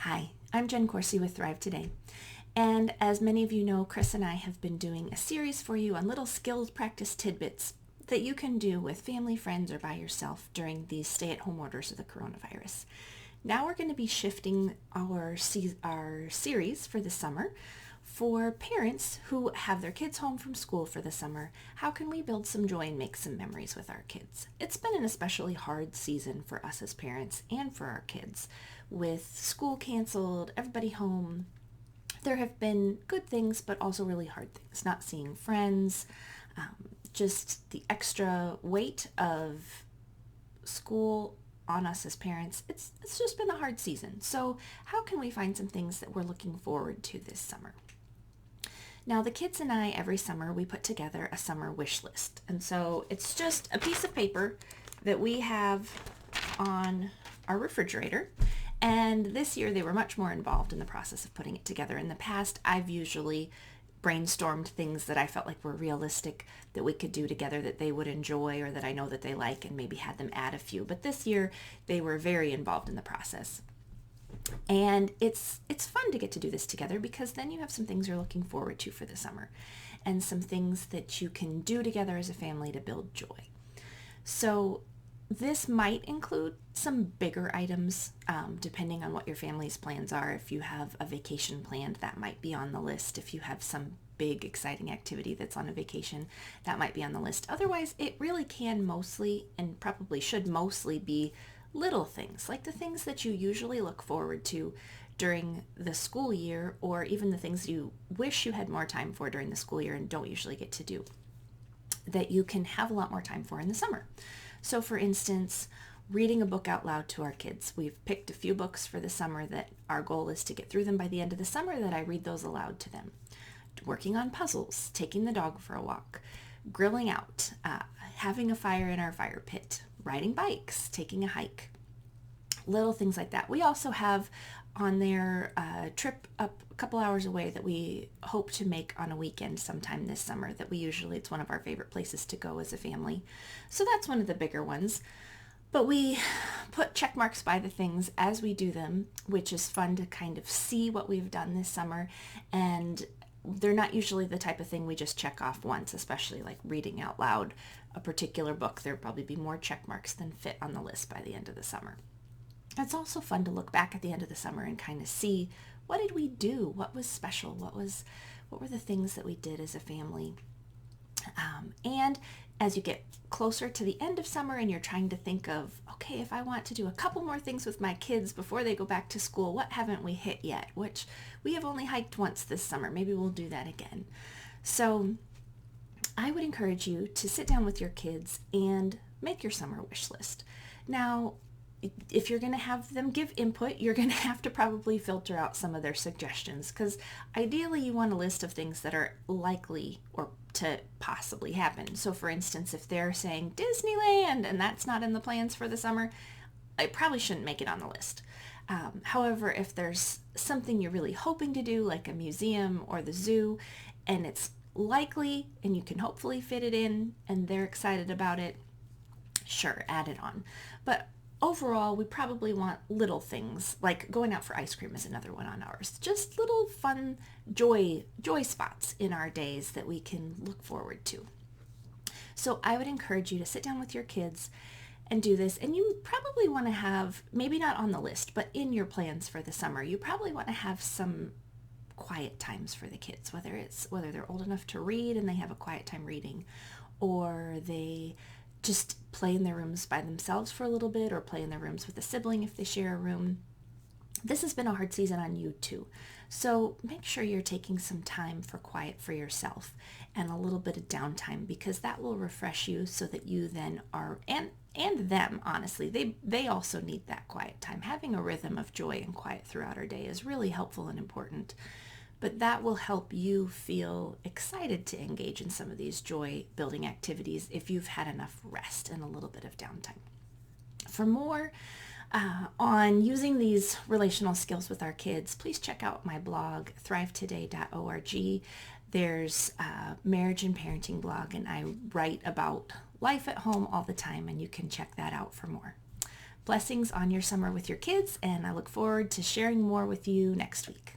Hi, I'm Jen Coursey with Thrive Today. And as many of you know, Chris and I have been doing a series for you on little skills practice tidbits that you can do with family, friends, or by yourself during these stay-at-home orders of the coronavirus. Now we're going to be shifting our series for the summer for parents who have their kids home from school for the summer. How can we build some joy and make some memories with our kids? It's been an especially hard season for us as parents and for our kids. With school canceled, everybody home, there have been good things, but also really hard things. Not seeing friends, just the extra weight of school on us as parents. It's just been a hard season. So how can we find some things that we're looking forward to this summer? Now, the kids and I, every summer, we put together a summer wish list. And so it's just a piece of paper that we have on our refrigerator. And this year, they were much more involved in the process of putting it together. In the past, I've usually brainstormed things that I felt like were realistic that we could do together that they would enjoy or that I know that they like, and maybe had them add a few. But this year, they were very involved in the process. And it's fun to get to do this together because then you have some things you're looking forward to for the summer and some things that you can do together as a family to build joy. So this might include some bigger items, depending on what your family's plans are. If you have a vacation planned, that might be on the list. If you have some big exciting activity that's on a vacation, that might be on the list. Otherwise, it really can mostly, and probably should mostly, be little things, like the things that you usually look forward to during the school year, or even the things you wish you had more time for during the school year and don't usually get to do, that you can have a lot more time for in the summer. So for instance, reading a book out loud to our kids. We've picked a few books for the summer that our goal is to get through them by the end of the summer, that I read those aloud to them. Working on puzzles, taking the dog for a walk, grilling out, having a fire in our fire pit, riding bikes, taking a hike, little things like that. We also have on there a trip up a couple hours away that we hope to make on a weekend sometime this summer, that it's one of our favorite places to go as a family. So that's one of the bigger ones. But we put check marks by the things as we do them, which is fun to kind of see what we've done this summer. And they're not usually the type of thing we just check off once, especially like reading out loud a particular book. There'll probably be more check marks than fit on the list by the end of the summer. It's also fun to look back at the end of the summer and kind of see, what did we do? What was special? What were the things that we did as a family? And as you get closer to the end of summer and you're trying to think of, okay, if I want to do a couple more things with my kids before they go back to school, what haven't we hit yet? Which we have only hiked once this summer. Maybe we'll do that again. So I would encourage you to sit down with your kids and make your summer wish list. Now, if you're going to have them give input, you're going to have to probably filter out some of their suggestions, because ideally you want a list of things that are likely or to possibly happen. So for instance, if they're saying Disneyland and that's not in the plans for the summer, I probably shouldn't make it on the list. However, if there's something you're really hoping to do, like a museum or the zoo, and it's likely and you can hopefully fit it in and they're excited about it, sure, add it on. But overall, we probably want little things, like going out for ice cream is another one on ours. Just little fun joy spots in our days that we can look forward to. So I would encourage you to sit down with your kids and do this. And you probably want to have, maybe not on the list, but in your plans for the summer, you probably want to have some quiet times for the kids, whether they're old enough to read and they have a quiet time reading, or they just play in their rooms by themselves for a little bit, or play in their rooms with a sibling if they share a room. This has been a hard season on you too. So make sure you're taking some time for quiet for yourself and a little bit of downtime, because that will refresh you so that you then are, and them, honestly, they also need that quiet time. Having a rhythm of joy and quiet throughout our day is really helpful and important. But that will help you feel excited to engage in some of these joy-building activities if you've had enough rest and a little bit of downtime. For more on using these relational skills with our kids, please check out my blog, THRIVEtoday.org. There's a marriage and parenting blog, and I write about life at home all the time, and you can check that out for more. Blessings on your summer with your kids, and I look forward to sharing more with you next week.